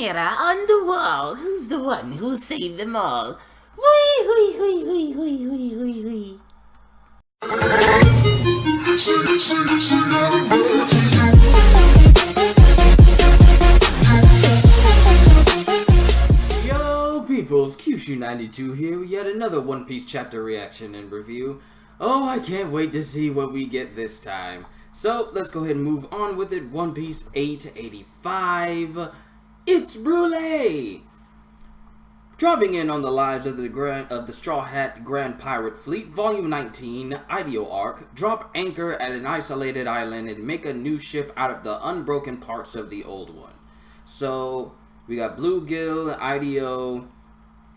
mirror on the wall. Who's the one who'll save them all? Hui, hui, hui, hui, hui, hui, hui, hui. Yo peoples, Kyushu92 here with yet another One Piece chapter reaction and review. Oh, I can't wait to see what we get this time. So, let's go ahead and move on with it. One Piece 885. It's Brûlée! Dropping in on the lives of the Straw Hat Grand Pirate Fleet, Volume 19, Ideal Arc, drop anchor at an isolated island and make a new ship out of the unbroken parts of the old one. So, we got Bluegill, Ideo,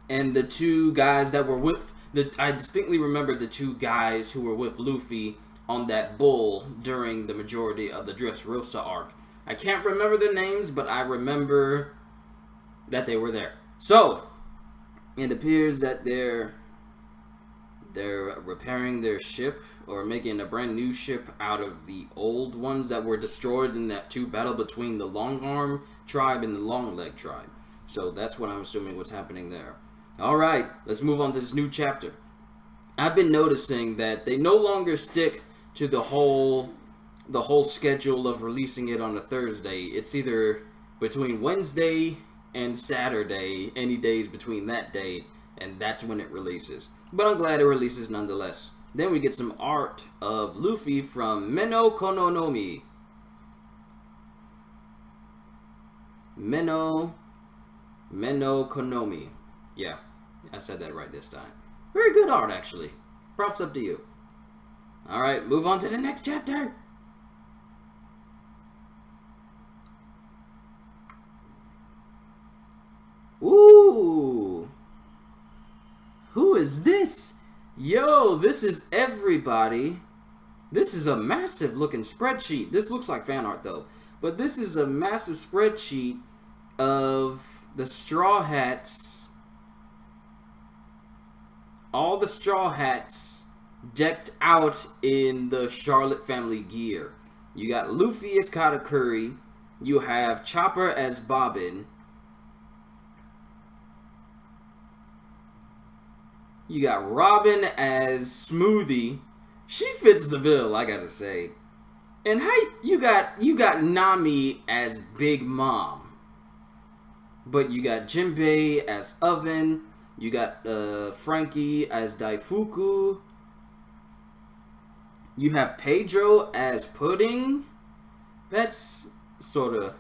and the two guys that were with... I distinctly remember the two guys who were with Luffy on that bull during the majority of the Dressrosa arc. I can't remember their names, but I remember that they were there. So, it appears that they're repairing their ship, or making a brand new ship out of the old ones that were destroyed in that battle between the Long Arm tribe and the Long Leg tribe. So that's what I'm assuming what's happening there. Alright, let's move on to this new chapter. I've been noticing that they no longer stick to the whole schedule of releasing it on a Thursday. It's either between Wednesday and Saturday, any days between that day, and that's when it releases. But I'm glad it releases nonetheless. Then we get some art of Luffy from Meno Kononomi. Meno Konomi. Yeah, I said that right this time. Very good art, actually. Props up to you. Alright, move on to the next chapter. Ooh. Who is this? Yo, this is everybody. This is a massive looking spreadsheet. This looks like fan art though. But this is a massive spreadsheet of the Straw Hats. All the Straw Hats decked out in the Charlotte family gear. You got Luffy as Katakuri. You have Chopper as Bobbin. You got Robin as Smoothie. She fits the bill, I gotta say. And you got Nami as Big Mom. But you got Jinbei as Oven. You got Frankie as Daifuku. You have Pedro as Pudding. That's sort of...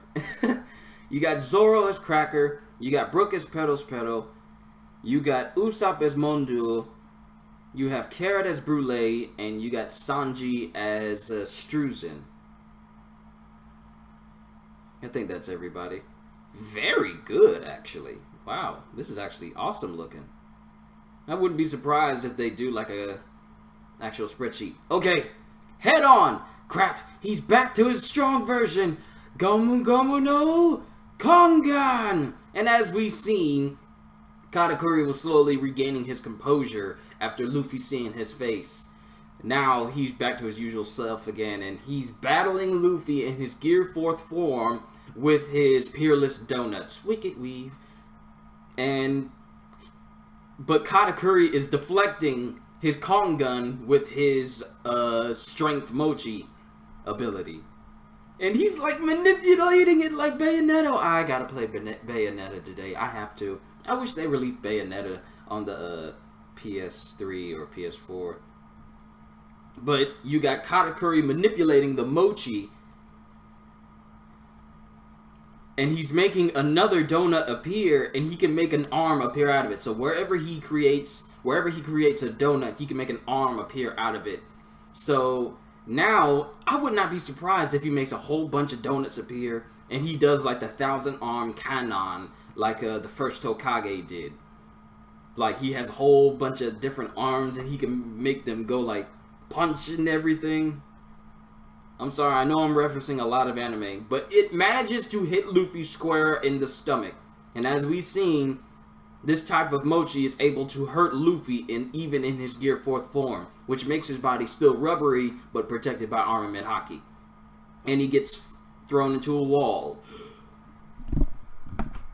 You got Zoro as Cracker. You got Brook as Pedals Pedal. You got Usopp as Mondu. You have Carrot as Brûlée. And you got Sanji as Struzen. I think that's everybody. Very good, actually. Wow, this is actually awesome looking. I wouldn't be surprised if they do like a actual spreadsheet. Okay, head on! Crap, he's back to his strong version. Gomu Gomu no Kongan! And as we've seen, Katakuri was slowly regaining his composure after Luffy seeing his face. Now he's back to his usual self again, and he's battling Luffy in his Gear 4th form with his Peerless Donuts. Wicked Weave. But Katakuri is deflecting his Kongan with his Strength Mochi ability. And he's like manipulating it like Bayonetta. I gotta play Bayonetta today. I have to. I wish they released Bayonetta on the PS3 or PS4. But you got Katakuri manipulating the Mochi. And he's making another donut appear, and he can make an arm appear out of it. So wherever he creates a donut, he can make an arm appear out of it. So now, I would not be surprised if he makes a whole bunch of donuts appear, and he does like the 1,000-arm cannon, like the first Hokage did. Like he has a whole bunch of different arms, and he can make them go like punch and everything. I'm sorry, I know I'm referencing a lot of anime, but it manages to hit Luffy square in the stomach. And as we've seen, this type of Mochi is able to hurt Luffy even in his Gear 4th form, which makes his body still rubbery, but protected by armament haki. And he gets thrown into a wall.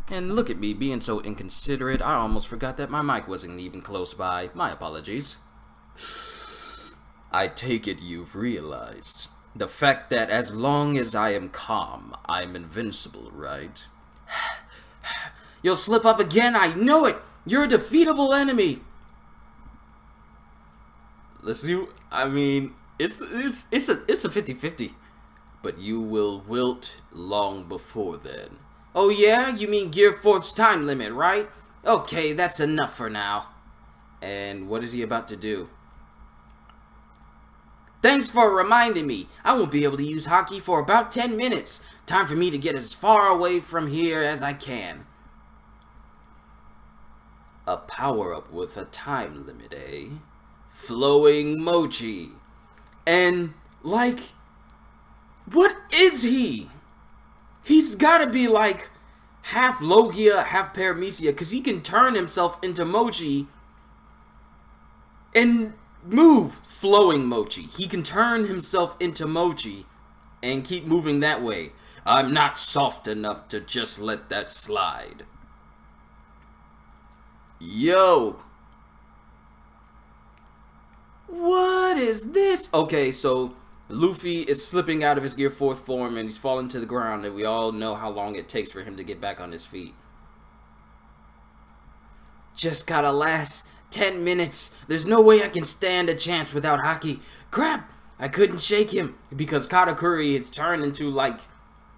And look at me being so inconsiderate, I almost forgot that my mic wasn't even close by. My apologies. I take it you've realized the fact that as long as I am calm, I'm invincible, right? You'll slip up again, I know it! You're a defeatable enemy! Let's see, I mean, it's a 50-50. But you will wilt long before then. Oh yeah? You mean Gear 4's time limit, right? Okay, that's enough for now. And what is he about to do? Thanks for reminding me. I won't be able to use hockey for about 10 minutes. Time for me to get as far away from here as I can. A power-up with a time limit, eh? Flowing mochi. And, like, what is he? He's gotta be, like, half Logia, half Paramecia, because he can turn himself into mochi and move flowing mochi. He can turn himself into mochi and keep moving that way. I'm not soft enough to just let that slide. Yo. What is this? Okay, so Luffy is slipping out of his Gear 4th form and he's falling to the ground, and we all know how long it takes for him to get back on his feet. Just gotta last 10 minutes. There's no way I can stand a chance without Haki. Crap! I couldn't shake him because Katakuri has turned into like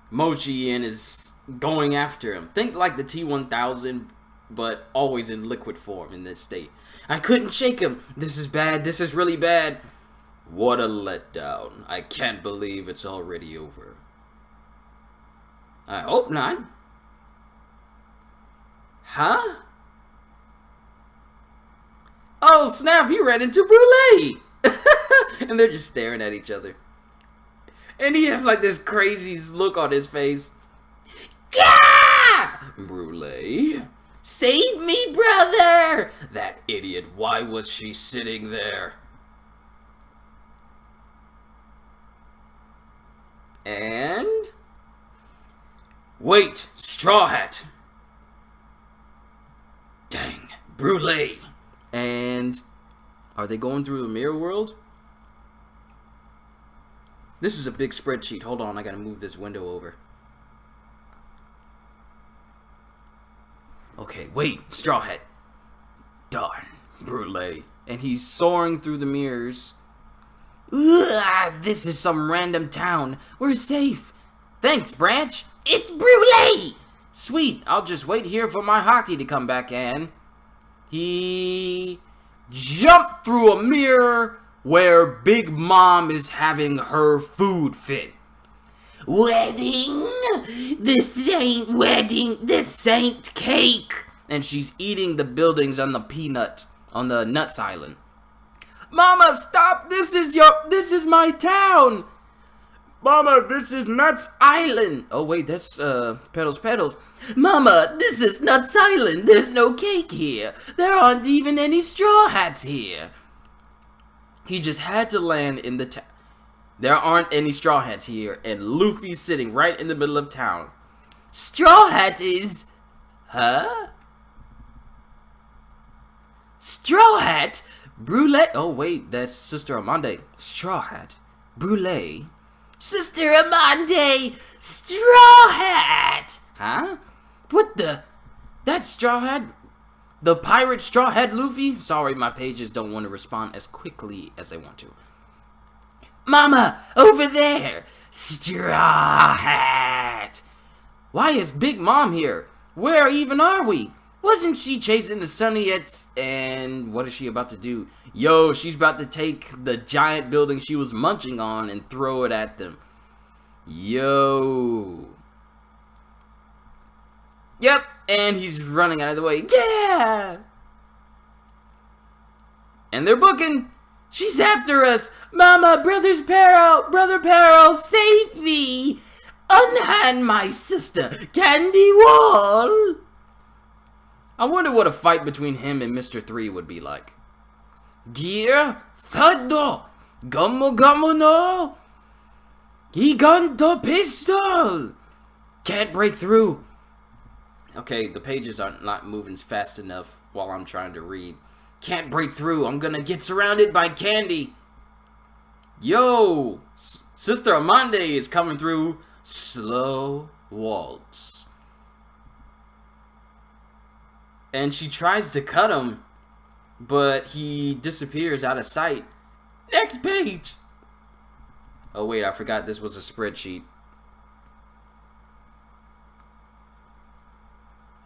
Mochi and is going after him. Think like the T-1000, but always in liquid form in this state. I couldn't shake him. This is bad. This is really bad. What a letdown. I can't believe it's already over. I hope not. Huh? Oh snap, he ran into Brûlée! And they're just staring at each other. And he has like this crazy look on his face. Gah! Brûlée? Save me, brother! That idiot, why was she sitting there? And... wait, Straw Hat! Dang, Brûlée! And... are they going through a mirror world? This is a big spreadsheet. Hold on, I gotta move this window over. Okay, wait, Straw Hat. Darn, Brûlée. And he's soaring through the mirrors. Ugh, this is some random town. We're safe. Thanks, Branch. It's Brûlée! Sweet, I'll just wait here for my hockey to come back in. He jumped through a mirror where Big Mom is having her food fit. Wedding? This ain't wedding, this ain't cake. And she's eating the buildings on the Nuts Island. Mama, stop! This is my town! Mama, this is Nuts Island! Oh wait, that's Petals. Mama, this is Nuts Island! There's no cake here! There aren't even any Straw Hats here! He just had to land in the town. There aren't any Straw Hats here, and Luffy's sitting right in the middle of town. Straw Hat is... huh? Straw Hat? Brûlée? Oh wait, that's Sister Amande. Straw Hat. Brûlée. Sister Amande! Straw Hat! Huh? What the... that's Straw Hat? The pirate Straw Hat Luffy? Sorry, my pages don't want to respond as quickly as they want to. Mama! Over there! Straw Hat! Why is Big Mom here? Where even are we? Wasn't she chasing the Sunniettes? And what is she about to do? Yo, she's about to take the giant building she was munching on and throw it at them. Yo. Yep, and he's running out of the way. Yeah! And they're booking. She's after us. Mama, Brother Peril, save me. Unhand my sister, Candy Wall. I wonder what a fight between him and Mr. 3 would be like. Gear, Thado, Gamu no, Giganto Pistol. Can't break through. Okay, the pages are not moving fast enough while I'm trying to read. Can't break through. I'm gonna get surrounded by candy. Yo! Sister Amande is coming through. Slow waltz. And she tries to cut him, but he disappears out of sight. Next page! Oh wait, I forgot this was a spreadsheet.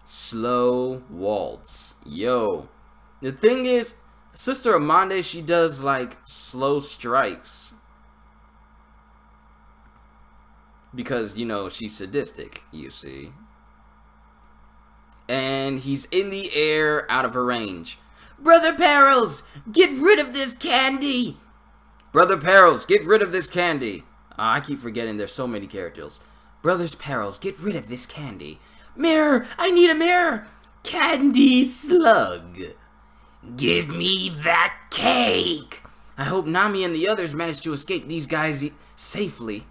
Slow waltz. Yo. The thing is, Sister Amande, she does like slow strikes. Because, you know, she's sadistic, you see. And he's in the air, out of her range. Brother Perils, get rid of this candy! Brother Perils, get rid of this candy! I keep forgetting there's so many characters. Brothers Perils, get rid of this candy. Mirror, I need a mirror! Candy slug. Give me that cake! I hope Nami and the others manage to escape these guys safely.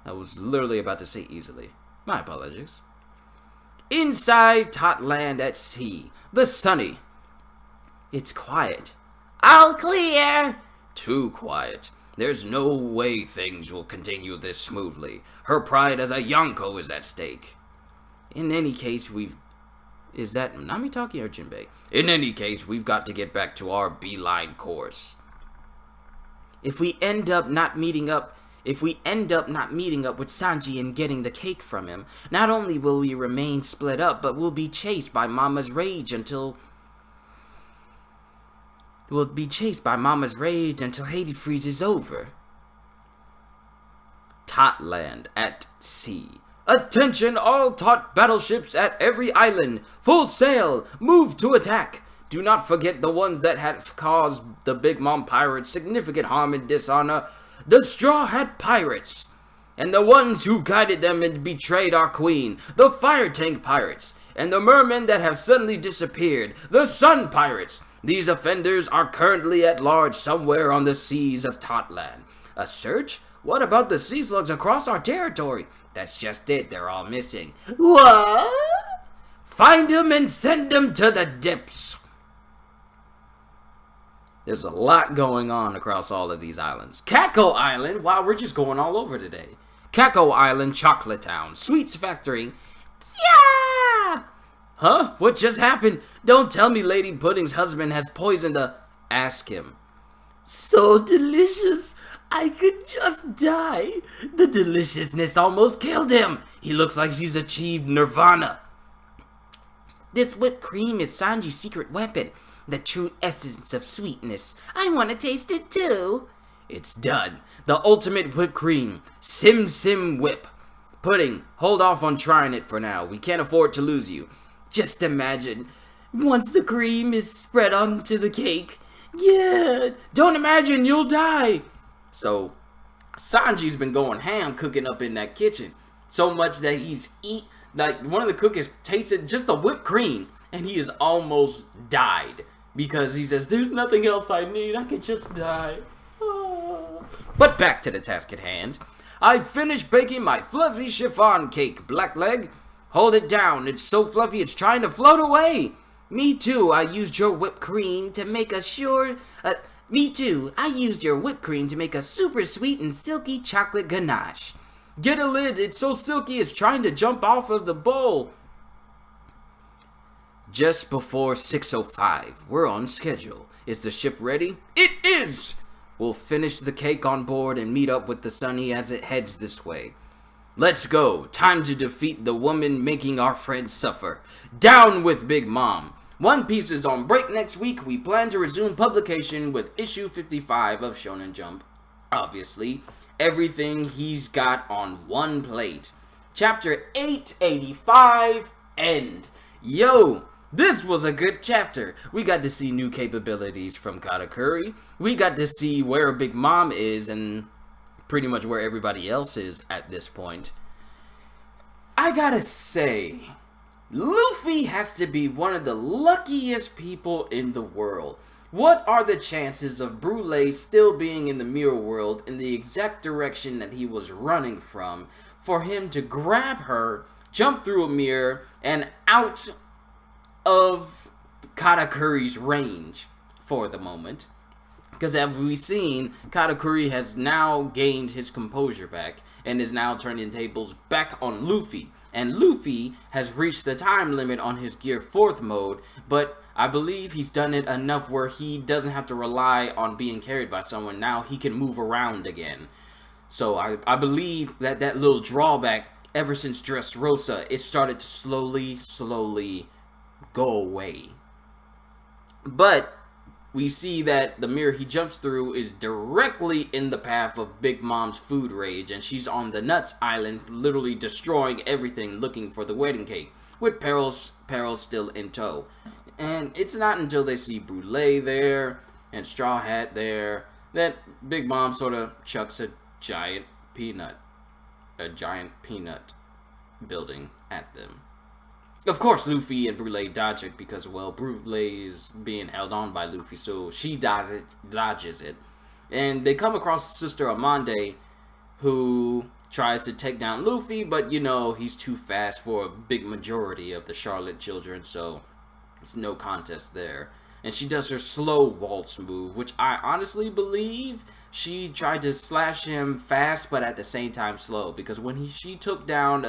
I was literally about to say easily. My apologies. Inside Totland at sea. The Sunny. It's quiet. All clear! Too quiet. There's no way things will continue this smoothly. Her pride as a Yonko is at stake. In any case, Is that Nami talking or Jinbei? In any case, we've got to get back to our beeline course. If we end up not meeting up with Sanji and getting the cake from him, not only will we remain split up, but we'll be chased by Mama's rage until Haiti freezes over. Totland at sea. Attention all Tot battleships at every island! Full sail! Move to attack! Do not forget the ones that had caused the Big Mom pirates significant harm and dishonor, the Straw Hat pirates, and the ones who guided them and betrayed our queen, the Fire Tank pirates, and the mermen that have suddenly disappeared, the Sun pirates. These offenders are currently at large somewhere on the seas of Totland. A search? What about the sea slugs across our territory? That's just it, they're all missing. What? Find them and send them to the depths. There's a lot going on across all of these islands. Kako Island, wow, we're just going all over today. Kako Island, Chocolate Town, Sweets Factory. Yeah! Huh? What just happened? Don't tell me Lady Pudding's husband has poisoned the... Ask him. So delicious. I could just die. The deliciousness almost killed him. He looks like she's achieved nirvana. This whipped cream is Sanji's secret weapon. The true essence of sweetness. I want to taste it too. It's done. The ultimate whipped cream. Sim Sim Whip. Pudding, hold off on trying it for now. We can't afford to lose you. Just imagine. Once the cream is spread onto the cake. Yeah. Don't imagine, you'll die. So, Sanji's been going ham cooking up in that kitchen. So much that one of the cookers tasted just the whipped cream. And he has almost died. Because he says, there's nothing else I need. I could just die. Oh. But back to the task at hand. I finished baking my fluffy chiffon cake, Blackleg. Hold it down. It's so fluffy it's trying to float away. Me too. I used your whipped cream to make a super sweet and silky chocolate ganache. Get a lid. It's so silky it's trying to jump off of the bowl. Just before 6:05. We're on schedule. Is the ship ready? It is! We'll finish the cake on board and meet up with the Sunny as it heads this way. Let's go. Time to defeat the woman making our friends suffer. Down with Big Mom. One Piece is on break next week. We plan to resume publication with issue 55 of Shonen Jump. Obviously, everything he's got on one plate. Chapter 885, end. Yo! This was a good chapter. We got to see new capabilities from Katakuri. We got to see where Big Mom is and pretty much where everybody else is at this point. I gotta say, Luffy has to be one of the luckiest people in the world. What are the chances of Brûlée still being in the mirror world in the exact direction that he was running from, for him to grab her, jump through a mirror and out of Katakuri's range for the moment. Because as we've seen, Katakuri has now gained his composure back and is now turning tables back on Luffy. And Luffy has reached the time limit on his Gear 4th mode, but I believe he's done it enough where he doesn't have to rely on being carried by someone. Now he can move around again. So I believe that little drawback, ever since Dressrosa, it started to slowly go away. But we see that the mirror he jumps through is directly in the path of Big Mom's food rage, and she's on the Nuts Island, literally destroying everything, looking for the wedding cake, with Peril still in tow. And it's not until they see Brûlée there and Straw Hat there that Big Mom sort of chucks a giant peanut building at them. Of course, Luffy and Brûlée dodge it because, well, Brûlée is being held on by Luffy, so she dodges it. And they come across Sister Amande, who tries to take down Luffy, but, you know, he's too fast for a big majority of the Charlotte children, so it's no contest there. And she does her slow waltz move, which I honestly believe she tried to slash him fast, but at the same time slow, because when she took down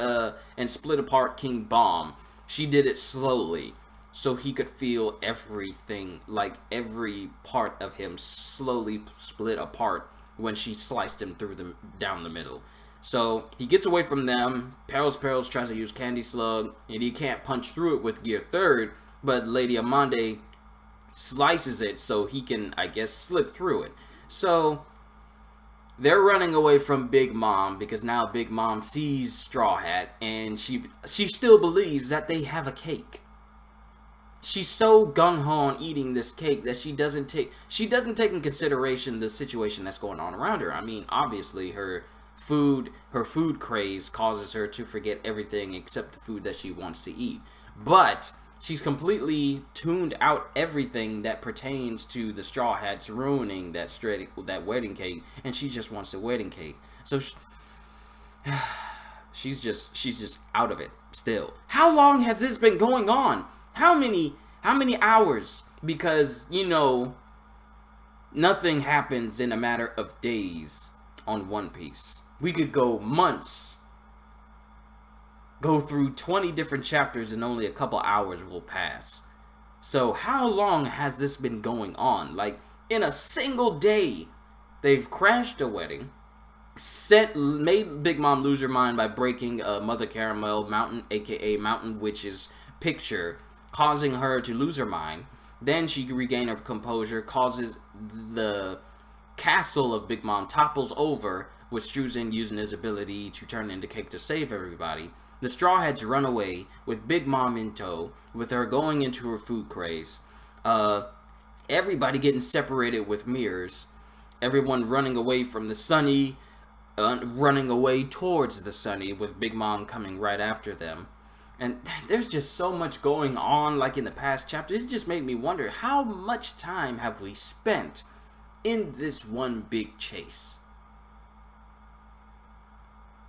and split apart King Bomb, she did it slowly, so he could feel everything, like every part of him slowly split apart when she sliced him down the middle. So he gets away from them. Perils tries to use Candy Slug, and he can't punch through it with Gear 3rd, but Lady Amande slices it so he can, I guess, slip through it. So they're running away from Big Mom because now Big Mom sees Straw Hat, and she still believes that they have a cake. She's so gung-ho on eating this cake that she doesn't take in consideration the situation that's going on around her. I mean, obviously her food craze causes her to forget everything except the food that she wants to eat. But she's completely tuned out everything that pertains to the Straw Hats ruining that wedding cake, and she just wants the wedding cake. So she's just out of it still. How long has this been going on? How many hours? Because, you know, nothing happens in a matter of days on One Piece. We could go months, go through 20 different chapters, and only a couple hours will pass. So how long has this been going on? Like, in a single day, they've crashed a wedding, made Big Mom lose her mind by breaking Mother Caramel Mountain, aka Mountain Witch's picture, causing her to lose her mind. Then she regains her composure, causes the castle of Big Mom topples over, with Struzen using his ability to turn into cake to save everybody. The Straw Hats run away with Big Mom in tow, with her going into her food craze. Everybody getting separated with mirrors. Everyone running away from the Sunny, running away towards the Sunny, with Big Mom coming right after them. And there's just so much going on, like in the past chapters. It just made me wonder, how much time have we spent in this one big chase?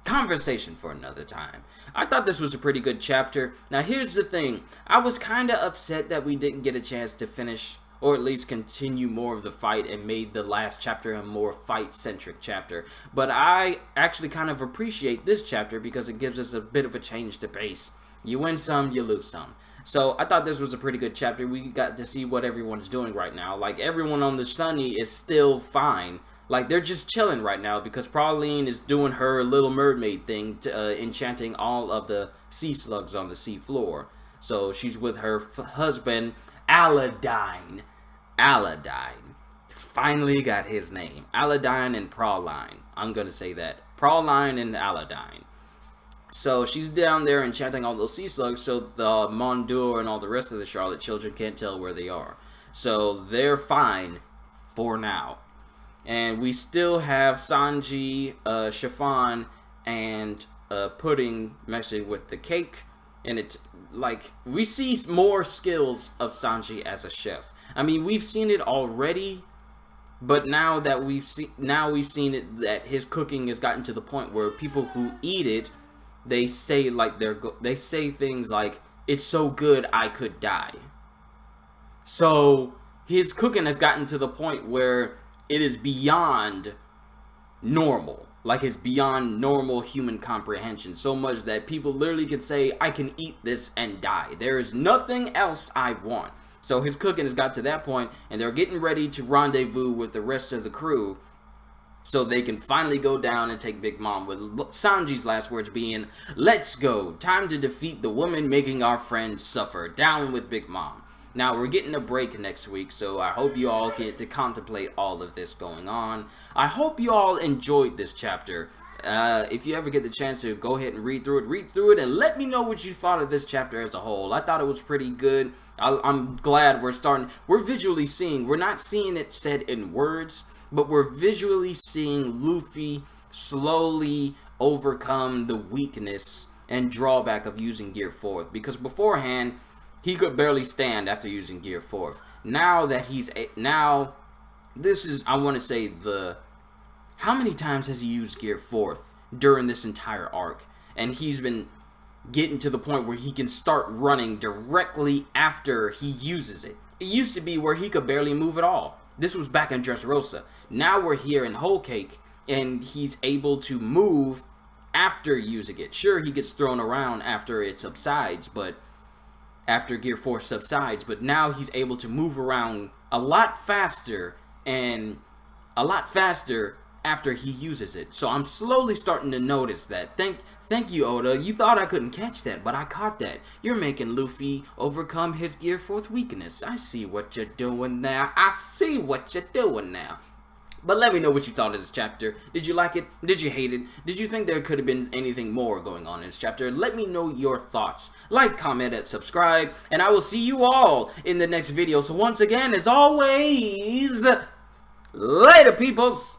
Conversation for another time. I thought this was a pretty good chapter. Now here's the thing. I was kind of upset that we didn't get a chance to finish, or at least continue more of the fight, and made the last chapter a more fight-centric chapter. But I actually kind of appreciate this chapter because it gives us a bit of a change to pace. You win some, you lose some. So I thought this was a pretty good chapter. We got to see what everyone's doing right now. Like, everyone on the Sunny is still fine. Like, they're just chilling right now because Praline is doing her Little Mermaid thing, enchanting all of the sea slugs on the sea floor. So she's with her husband, Aladdin. Finally got his name. Aladdin and Praline. I'm going to say that. Praline and Aladdin. So she's down there enchanting all those sea slugs, so the Mondour and all the rest of the Charlotte children can't tell where they are. So they're fine for now. And we still have Sanji, Chiffon, and Pudding messing with the cake. And it's like, we see more skills of Sanji as a chef. I mean, we've seen it already, but now we've seen it, that his cooking has gotten to the point where people who eat it they say like they say things like, "It's so good I could die." So his cooking has gotten to the point where it is beyond normal. Like, it's beyond normal human comprehension. So much that people literally could say, "I can eat this and die. There is nothing else I want." So his cooking has got to that point, and they're getting ready to rendezvous with the rest of the crew so they can finally go down and take Big Mom, with Sanji's last words being, "Let's go. Time to defeat the woman making our friends suffer. Down with Big Mom." Now, we're getting a break next week, so I hope you all get to contemplate all of this going on. I hope you all enjoyed this chapter. If you ever get the chance to go ahead and read through it, and let me know what you thought of this chapter as a whole. I thought it was pretty good. I'm glad we're visually seeing, we're not seeing it said in words, but we're visually seeing Luffy slowly overcome the weakness and drawback of using Gear 4. Because beforehand, he could barely stand after using Gear 4. Now that this is, I want to say, how many times has he used Gear 4 during this entire arc? And he's been getting to the point where he can start running directly after he uses it. It used to be where he could barely move at all. This was back in Dressrosa. Now we're here in Whole Cake, and he's able to move after using it. Sure, he gets thrown around after it subsides, but after Gear 4 subsides, but now he's able to move around a lot faster, and a lot faster after he uses it. So I'm slowly starting to notice that. Thank you, Oda. You thought I couldn't catch that, but I caught that. You're making Luffy overcome his Gear 4 weakness. I see what you're doing now. But let me know what you thought of this chapter. Did you like it? Did you hate it? Did you think there could have been anything more going on in this chapter? Let me know your thoughts. Like, comment, and subscribe. And I will see you all in the next video. So once again, as always, later, peoples!